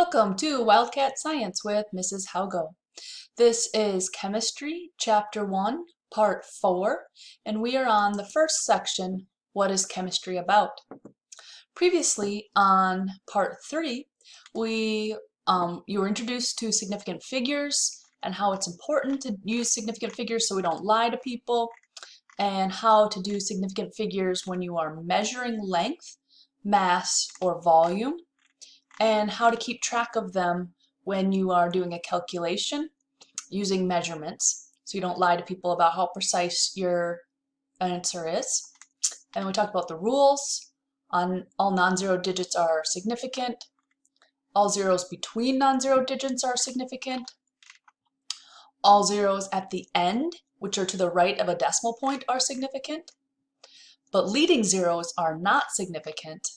Welcome to Wildcat Science with Mrs. Haugo. This is Chemistry, Chapter 1, Part 4, and we are on the first section, What is Chemistry About? Previously, on Part 3, you were introduced to significant figures and how it's important to use significant figures so we don't lie to people, and how to do significant figures when you are measuring length, mass, or volume, and how to keep track of them when you are doing a calculation using measurements so you don't lie to people about how precise your answer is. And we talked about the rules on all non-zero digits are significant, all zeros between non-zero digits are significant, all zeros at the end, which are to the right of a decimal point, are significant, but leading zeros are not significant.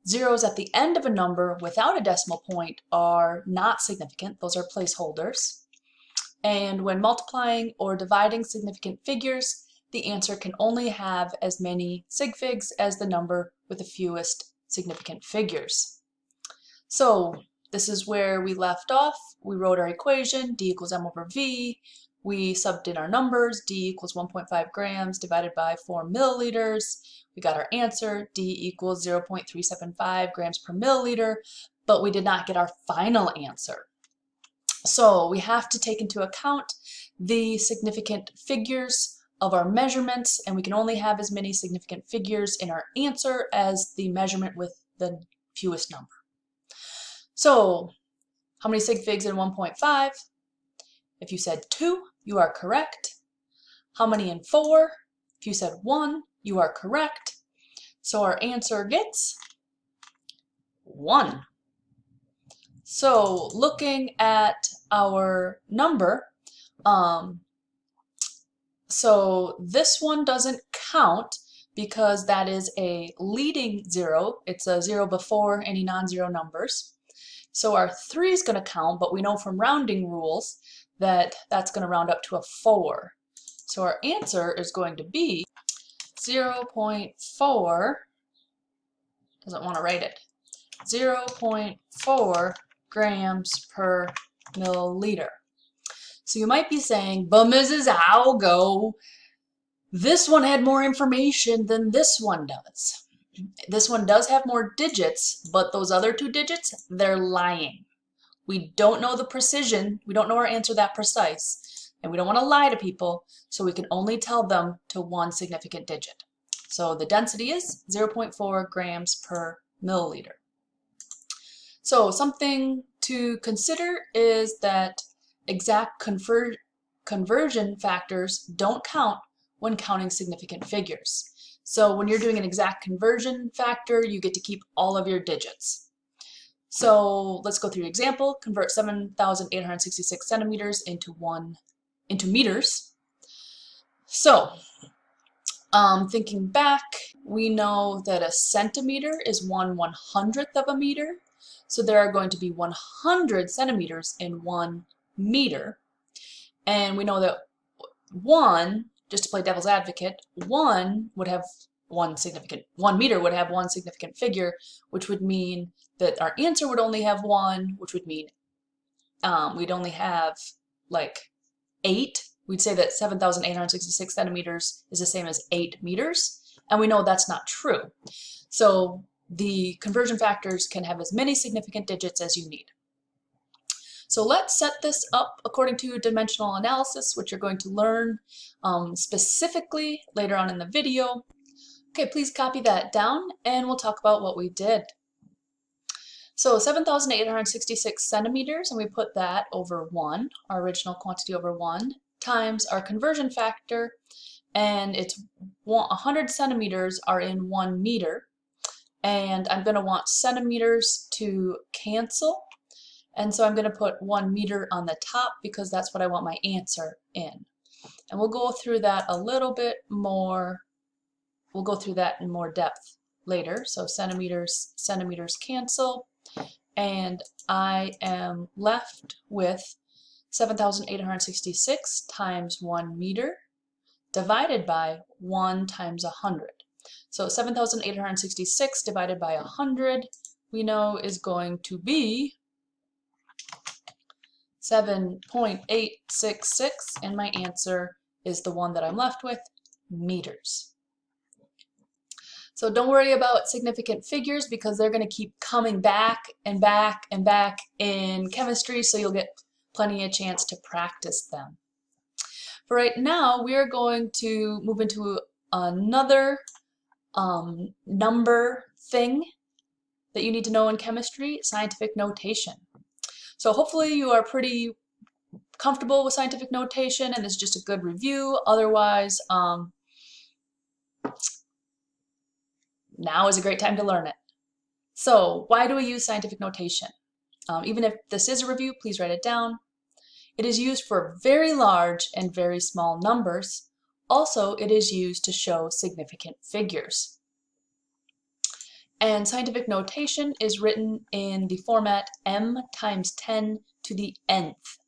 Zeros at the end of a number without a decimal point are not significant. Those are placeholders. And when multiplying or dividing significant figures, the answer can only have as many sig figs as the number with the fewest significant figures. So this is where we left off. We wrote our equation, d equals m over v. We subbed in our numbers, d equals 1.5 grams divided by 4 milliliters. We got our answer, d equals 0.375 grams per milliliter, but we did not get our final answer. So we have to take into account the significant figures of our measurements, and we can only have as many significant figures in our answer as the measurement with the fewest number. So how many sig figs in 1.5? If you said 2, you are correct. How many in 4? If you said 1, you are correct. So our answer gets 1. So looking at our number, so this one doesn't count because that is a leading zero. It's a zero before any non-zero numbers. So our 3 is going to count, but we know from rounding rules that that's going to round up to a 4. So our answer is going to be 0.4, doesn't want to write it, 0.4 grams per milliliter. So you might be saying, but Mrs. Algo, this one had more information than this one does. This one does have more digits, but those other 2 digits, they're lying. We don't know the precision, we don't know our answer that precise, and we don't want to lie to people, so we can only tell them to one significant digit. So the density is 0.4 grams per milliliter. So something to consider is that exact conversion factors don't count when counting significant figures. So when you're doing an exact conversion factor, you get to keep all of your digits. So let's go through an example. Convert 7,866 centimeters into meters. So thinking back, we know that a centimeter is 1/100th of a meter. So there are going to be 100 centimeters in 1 meter. And we know that 1, just to play devil's advocate, 1 would have one meter would have one significant figure, which would mean that our answer would only have 1, which would mean we'd only have like 8. We'd say that 7,866 centimeters is the same as 8 meters, and we know that's not true. So the conversion factors can have as many significant digits as you need. So let's set this up according to dimensional analysis, which you're going to learn specifically later on in the video. Okay, please copy that down and we'll talk about what we did. So 7,866 centimeters, and we put that over 1, our original quantity over 1, times our conversion factor, and it's 100 centimeters are in 1 meter. And I'm going to want centimeters to cancel. And so I'm going to put 1 meter on the top because that's what I want my answer in. And we'll go through that a little bit more. We'll go through that in more depth later. So centimeters cancel. And I am left with 7,866 times 1 meter divided by 1 times 100. So 7,866 divided by 100, we know is going to be 7.866, and my answer is the one that I'm left with, meters. So don't worry about significant figures because they're going to keep coming back and back and back in chemistry, so you'll get plenty of chance to practice them. For right now, we are going to move into another number thing that you need to know in chemistry, scientific notation. So hopefully you are pretty comfortable with scientific notation and it's just a good review. Otherwise, now is a great time to learn it. So why do we use scientific notation? Even if this is a review, please write it down. It is used for very large and very small numbers. Also, it is used to show significant figures. And scientific notation is written in the format m times 10 to the nth,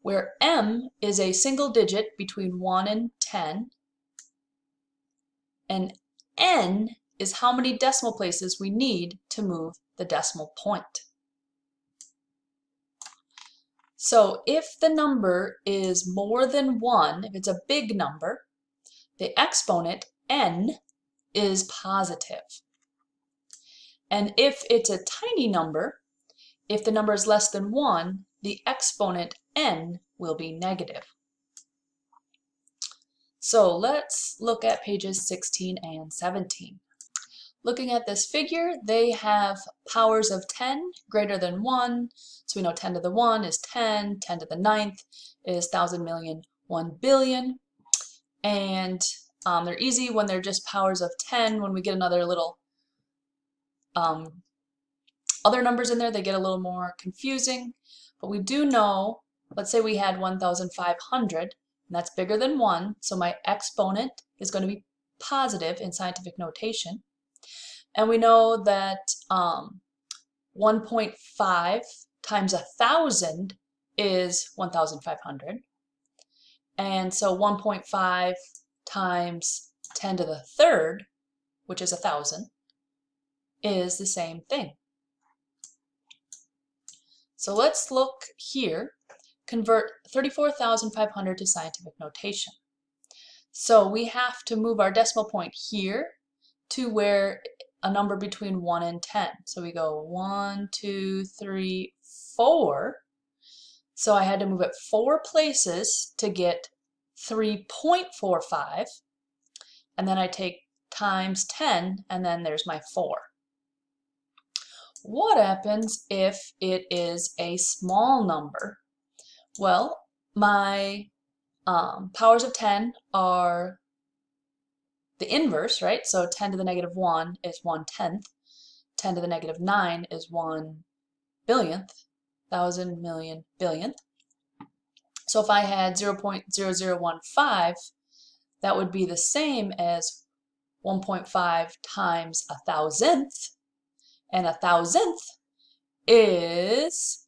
where m is a single digit between 1 and 10, and n is how many decimal places we need to move the decimal point. So if the number is more than 1, if it's a big number, the exponent n is positive. And if it's a tiny number, if the number is less than 1, the exponent n will be negative. So let's look at pages 16 and 17. Looking at this figure, they have powers of 10 greater than 1. So we know 10 to the 1 is 10, 10 to the 9th is 1,000 million, 1 billion. And they're easy when they're just powers of 10. When we get another little other numbers in there, they get a little more confusing. But we do know, let's say we had 1,500, and that's bigger than 1. So my exponent is going to be positive in scientific notation. And we know that 1.5 times 1,000 is 1,500. And so 1.5 times 10 to the third, which is 1,000, is the same thing. So let's look here. Convert 34,500 to scientific notation. So we have to move our decimal point here to where a number between 1 and 10. So we go 1, 2, 3, 4. So I had to move it 4 places to get 3.45. And then I take times 10, and then there's my 4. What happens if it is a small number? Well, my powers of 10 are the inverse, right? So 10 to the negative 1 is 1/10. 10 to the negative 9 is 1 billionth, 1,000 million billionth. So if I had 0.0015, that would be the same as 1.5 times 1,000th, and 1,000th is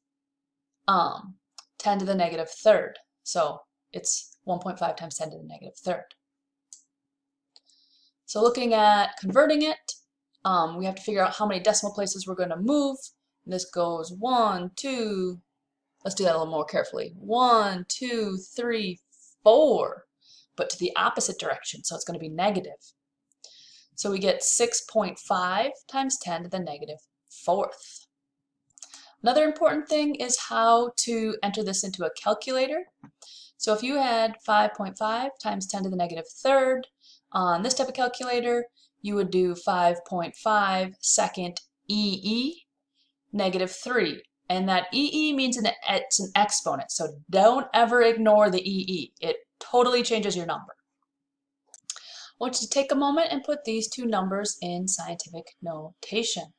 10 to the negative third. So it's 1.5 times 10 to the negative third. So looking at converting it, we have to figure out how many decimal places we're going to move. And this goes 1, 2, let's do that a little more carefully. 1, 2, 3, 4, but to the opposite direction, so it's going to be negative. So we get 6.5 times 10 to the negative fourth. Another important thing is how to enter this into a calculator. So if you had 5.5 times 10 to the negative third, on this type of calculator, you would do 5.5 second EE negative 3. And that EE means it's an exponent, so don't ever ignore the EE. It totally changes your number. I want you to take a moment and put these two numbers in scientific notation.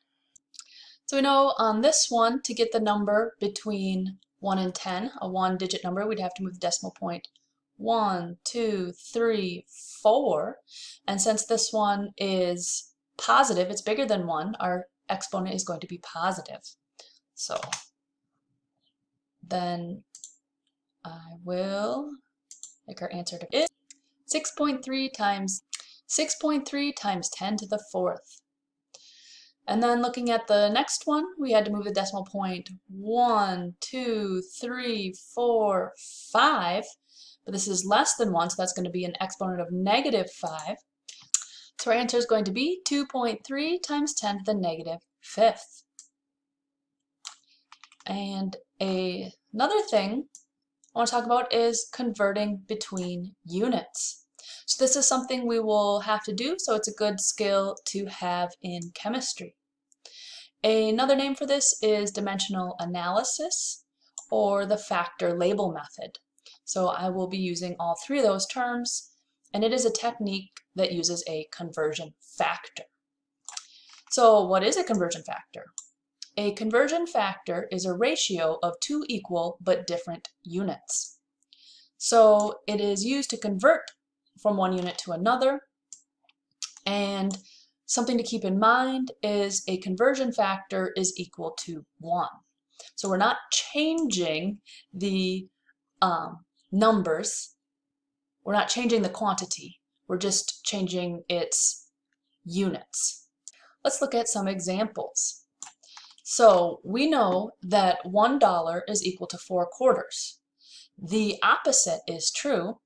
So we know on this one, to get the number between 1 and 10, a 1-digit number, we'd have to move the decimal point 1, 2, 3, 4. And since this one is positive, it's bigger than 1, our exponent is going to be positive. So then I will make our answer to it. 6.3 times 10 to the fourth. And then looking at the next one, we had to move the decimal point 1, 2, 3, 4, 5. But this is less than 1, so that's going to be an exponent of negative 5. So our answer is going to be 2.3 times 10 to the negative 5th. And another thing I want to talk about is converting between units. So this is something we will have to do, so it's a good skill to have in chemistry. Another name for this is dimensional analysis or the factor label method. So I will be using all three of those terms, and it is a technique that uses a conversion factor. So what is a conversion factor? A conversion factor is a ratio of two equal but different units. So it is used to convert from one unit to another, and something to keep in mind is a conversion factor is equal to 1. So we're not changing the numbers, we're not changing the quantity, we're just changing its units. Let's look at some examples. So we know that $1 is equal to 4 quarters. The opposite is true,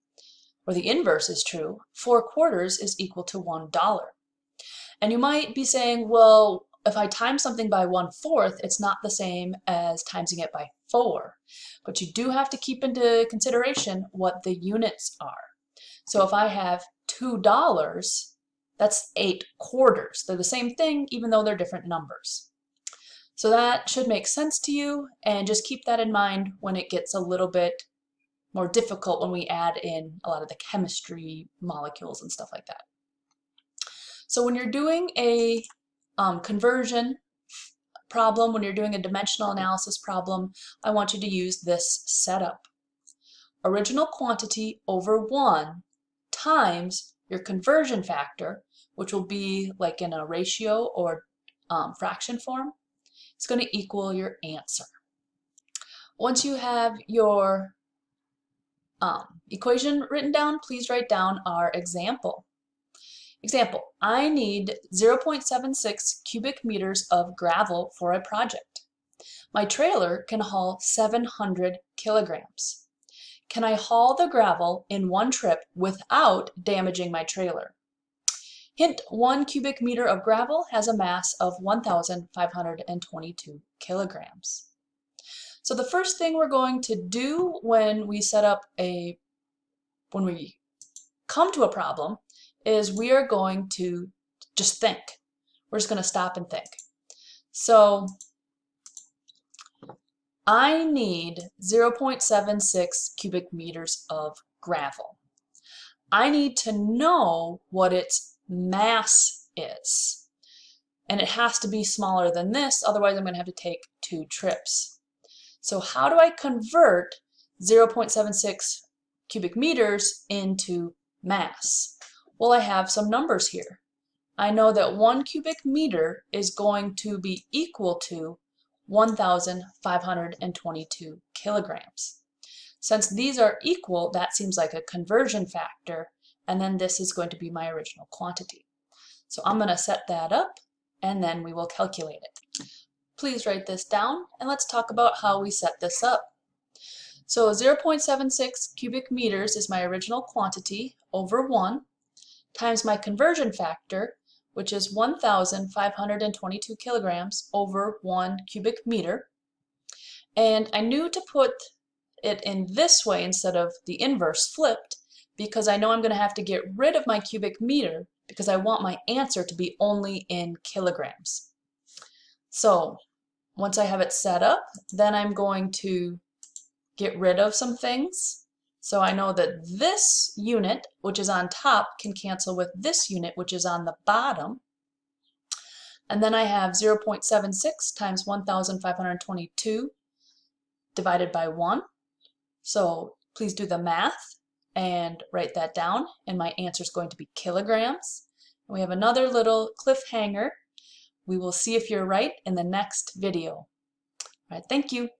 or the inverse is true. 4 quarters is equal to $1. And you might be saying, well, if I times something by 1/4, it's not the same as timesing it by 4. But you do have to keep into consideration what the units are. So if I have $2, that's 8 quarters. They're the same thing, even though they're different numbers. So that should make sense to you, and just keep that in mind when it gets a little bit more difficult when we add in a lot of the chemistry molecules and stuff like that. So when you're doing a conversion problem, when you're doing a dimensional analysis problem, I want you to use this setup. Original quantity over 1 times your conversion factor, which will be like in a ratio or fraction form. It's going to equal your answer. Once you have your equation written down, please write down our example. Example, I need 0.76 cubic meters of gravel for a project. My trailer can haul 700 kilograms. Can I haul the gravel in one trip without damaging my trailer? Hint, 1 cubic meter of gravel has a mass of 1,522 kilograms. So the first thing we're going to do when we come to a problem is we are going to just think. We're just going to stop and think. So I need 0.76 cubic meters of gravel. I need to know what its mass is. And it has to be smaller than this, otherwise I'm going to have to take 2 trips. So how do I convert 0.76 cubic meters into mass? Well, I have some numbers here. I know that 1 cubic meter is going to be equal to 1,522 kilograms. Since these are equal, that seems like a conversion factor, and then this is going to be my original quantity. So I'm going to set that up, and then we will calculate it. Please write this down, and let's talk about how we set this up. So 0.76 cubic meters is my original quantity over 1 times my conversion factor, which is 1,522 kilograms over 1 cubic meter. And I knew to put it in this way instead of the inverse flipped because I know I'm going to have to get rid of my cubic meter because I want my answer to be only in kilograms. So once I have it set up, then I'm going to get rid of some things. So I know that this unit, which is on top, can cancel with this unit, which is on the bottom. And then I have 0.76 times 1,522 divided by 1. So please do the math and write that down. And my answer is going to be kilograms. And we have another little cliffhanger. We will see if you're right in the next video. All right, thank you.